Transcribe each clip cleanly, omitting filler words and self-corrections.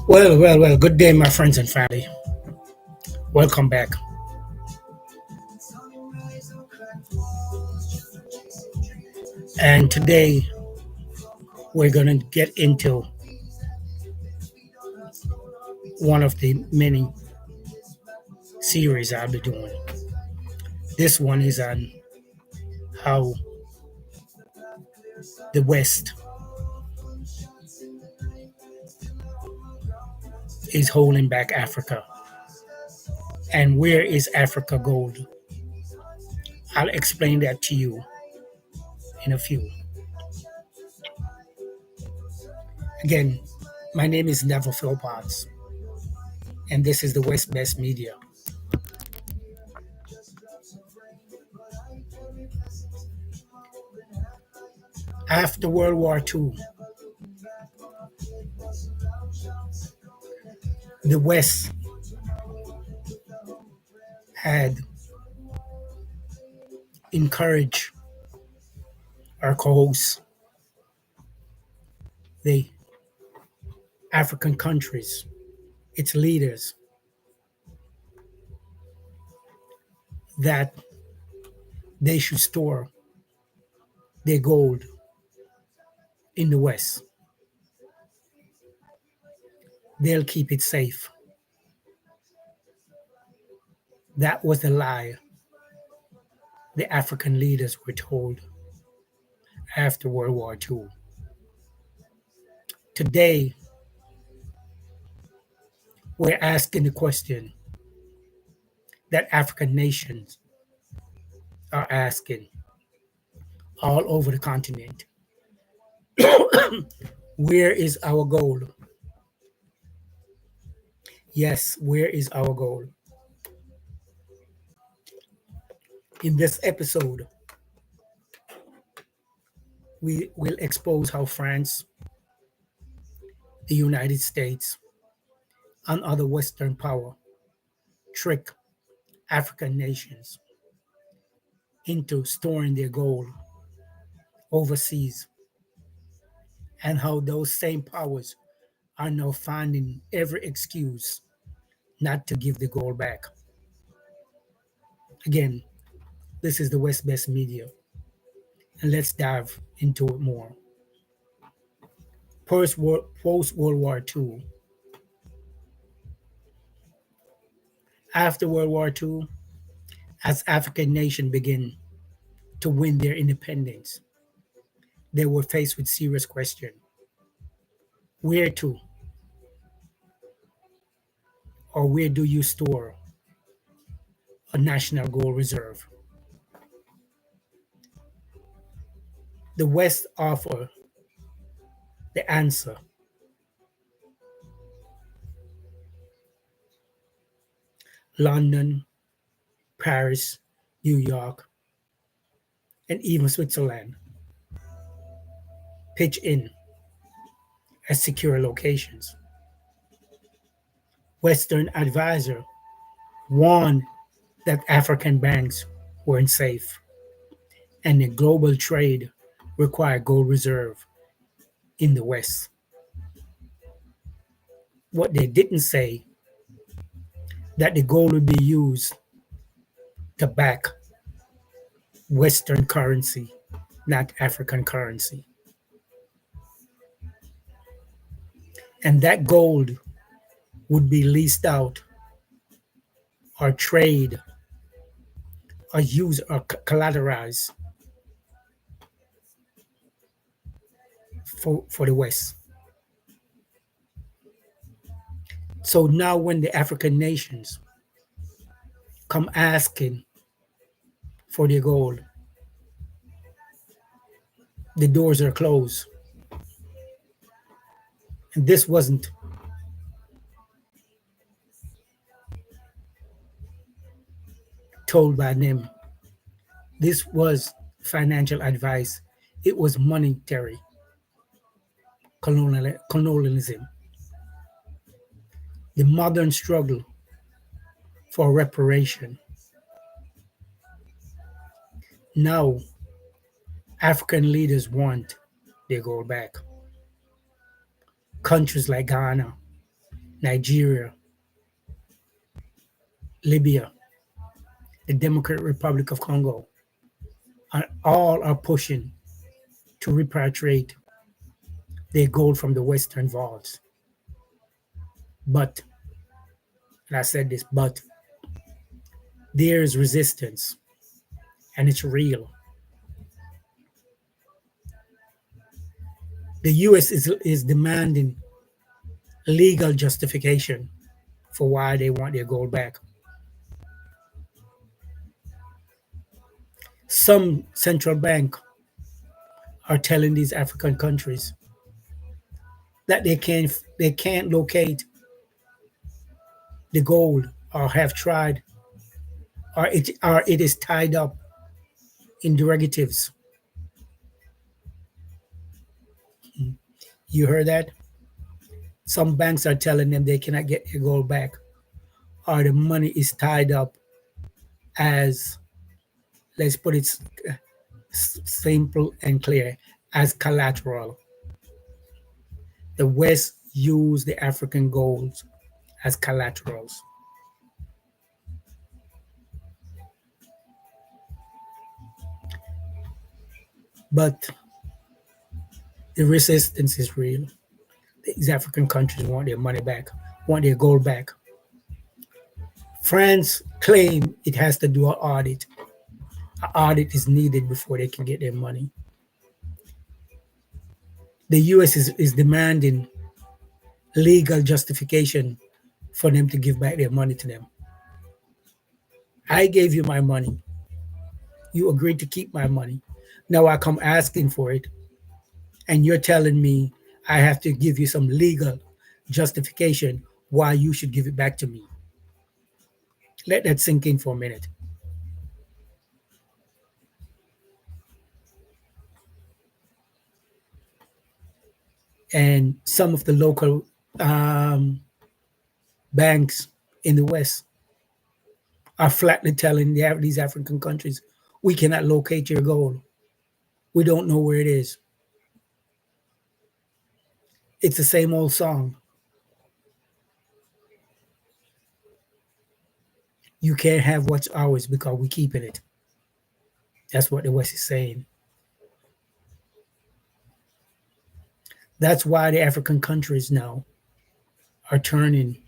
Well. Good day, my friends and family. Welcome back. And today we're going to get into one of the many series I'll be doing. This one is on how the West is holding back Africa. And where is Africa gold? I'll explain that to you in a few. Again, my name is Neville Philpotts, and this is the West Best Media. After World War II, the West had encouraged our co-hosts, the African countries, its leaders, that they should store their gold in the West. They'll keep it safe. That was the lie the African leaders were told after World War II. Today, we're asking the question that African nations are asking all over the continent. Where is our gold? Yes, where is our gold? In this episode, we will expose how France, the United States, and other Western power trick African nations into storing their gold overseas, and how those same powers are now finding every excuse not to give the gold back. Again, this is the West Best Media, and let's dive into it more. Post-World War II, after World War II, as African nations began to win their independence, they were faced with serious question. Where to, or where do you store a national gold reserve? The West offer the answer. London, Paris, New York, and even Switzerland pitch in as secure locations. Western advisor warned that African banks weren't safe and the global trade required gold reserve in the West. What they didn't say that the gold would be used to back Western currency, not African currency. And that gold would be leased out or trade or used or collateralized for the West. So now when the African nations come asking for their gold, the doors are closed. And this wasn't told by them. This was financial advice. It was monetary colonialism. The modern struggle for reparation. Now, African leaders want their gold back. Countries like Ghana, Nigeria, Libya, the Democratic Republic of Congo, all are pushing to repatriate their gold from the Western vaults. But, and I said this, but there is resistance and it's real. The US is demanding legal justification for why they want their gold back. Some central bank are telling these African countries that they can't locate the gold or have tried or it is tied up in derogatives. You heard that? Some banks are telling them they cannot get their gold back or the money is tied up as, let's put it simple and clear, as collateral. The West use the African gold as collaterals. But the resistance is real. These African countries want their money back, want their gold back. France claim it has to do an audit. An audit is needed before they can get their money. The US is demanding legal justification for them to give back their money to them. I gave you my money. You agreed to keep my money. Now I come asking for it, and you're telling me I have to give you some legal justification why you should give it back to me. Let that sink in for a minute. And some of the local banks in the West are flatly telling these African countries, we cannot locate your gold. We don't know where it is. It's the same old song. You can't have what's ours because we're keeping it. That's what the West is saying. That's why the African countries now are turning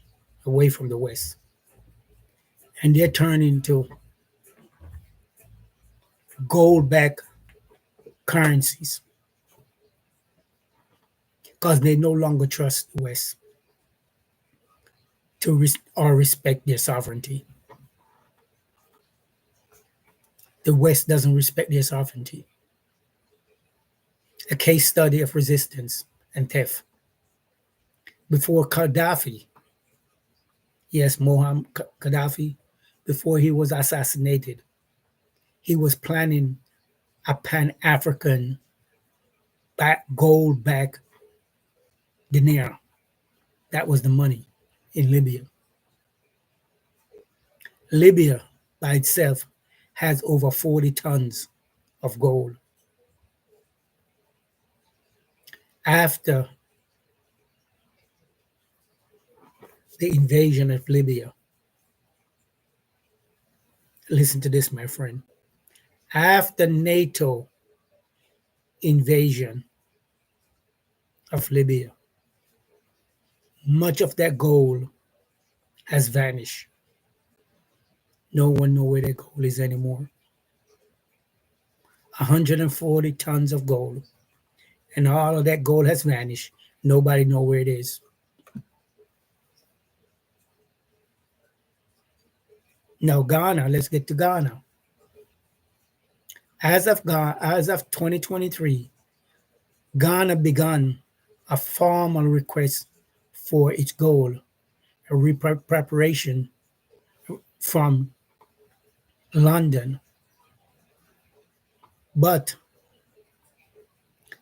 away from the West. And they're turning to gold backed currencies because they no longer trust the West to or respect their sovereignty. The West doesn't respect their sovereignty. A case study of resistance and theft. Before Gaddafi, yes, Mohammed Gaddafi, before he was assassinated, he was planning a Pan-African gold-backed dinar. That was the money in Libya. Libya by itself has over 40 tons of gold. After the invasion of Libya, listen to this, my friend. After NATO invasion of Libya, much of that gold has vanished. No one knows where that gold is anymore. 140 tons of gold, and all of that gold has vanished. Nobody knows where it is. Now Ghana, let's get to Ghana. As of 2023, Ghana began a formal request for its gold, a preparation from London. But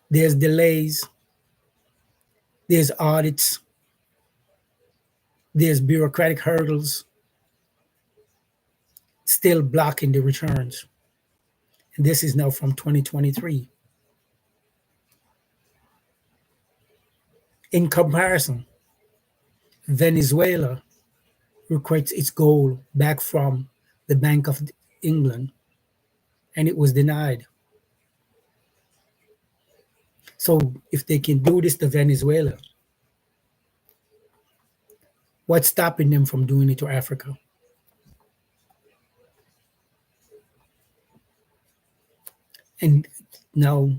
there's delays, there's audits, There's bureaucratic hurdles still blocking the returns. And this is now from 2023. In comparison, Venezuela requests its gold back from the Bank of England, and it was denied. So if they can do this to Venezuela, what's stopping them from doing it to Africa? And now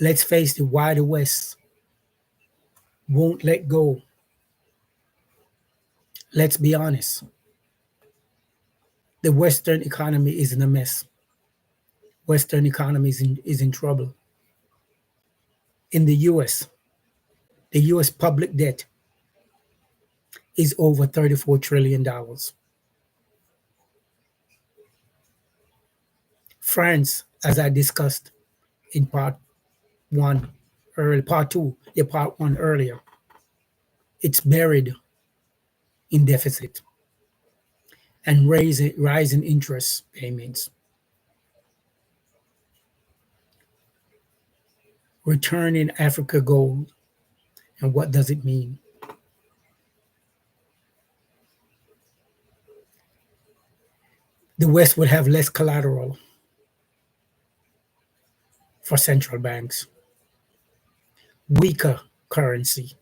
let's face it, why the West won't let go. Let's be honest. The Western economy is in a mess. Western economy is in trouble. In the US public debt is over $34 trillion. France, as I discussed in one part two, part one earlier, it's buried in deficit and rising interest payments. Returning Africa gold, and what does it mean? The West would have less collateral for central banks, weaker currency,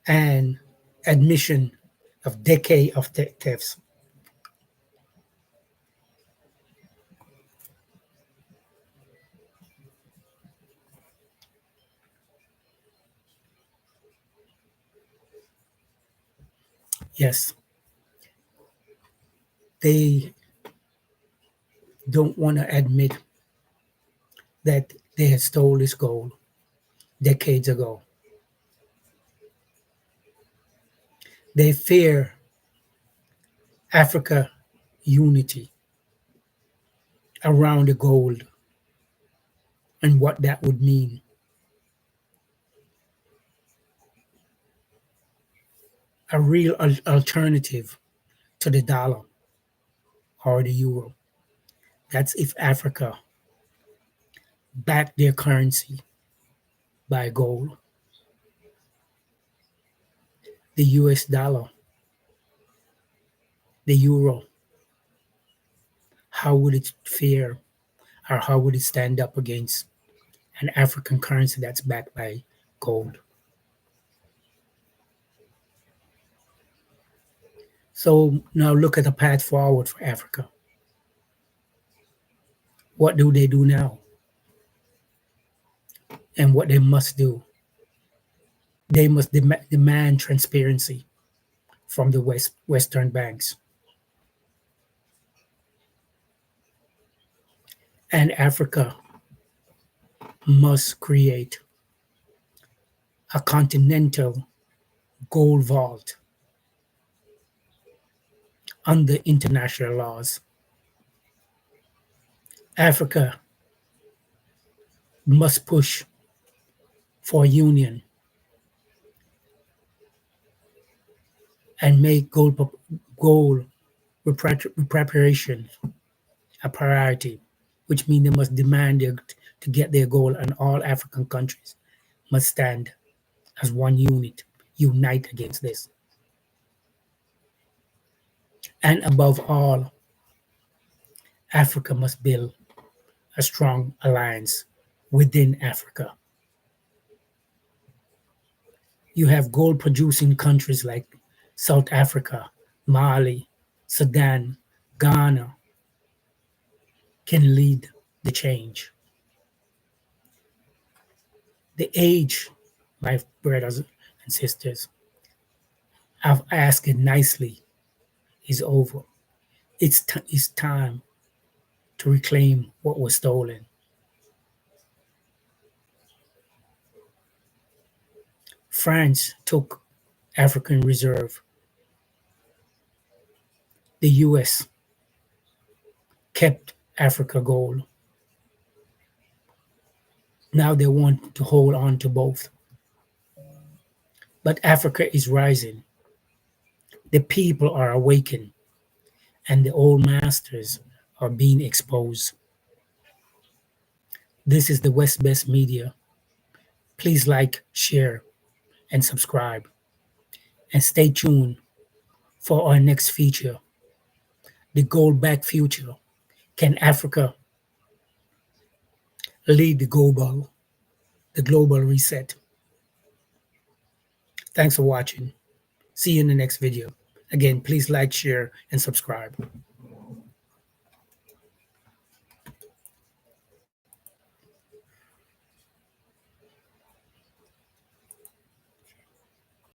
and admission of decade of thefts. Yes, they don't want to admit that they had stole this gold decades ago. They fear Africa unity around the gold and what that would mean. A real alternative to the dollar or the euro. That's if Africa backed their currency by gold. The US dollar, the euro, how would it fare or how would it stand up against an African currency that's backed by gold? So now look at the path forward for Africa. What do they do now? And what they must do? They must demand transparency from the Western banks. And Africa must create a continental gold vault under international laws. Africa must push for union and make gold repatriation a priority, which means they must demand to get their gold, and all African countries must stand as one unit, unite against this. And above all, Africa must build a strong alliance within Africa. You have gold producing countries like South Africa, Mali, Sudan, Ghana can lead the change. The age, my brothers and sisters, I've asked it nicely, is over. It's time to reclaim what was stolen. France took African reserve. The US kept Africa gold. Now they want to hold on to both. But Africa is rising. The people are awakened, and the old masters are being exposed. This is the West Best Media. Please like, share, and subscribe. And stay tuned for our next feature, the Gold Back Future. Can Africa lead the global reset? Thanks for watching. See you in the next video. Again, please like, share, and subscribe.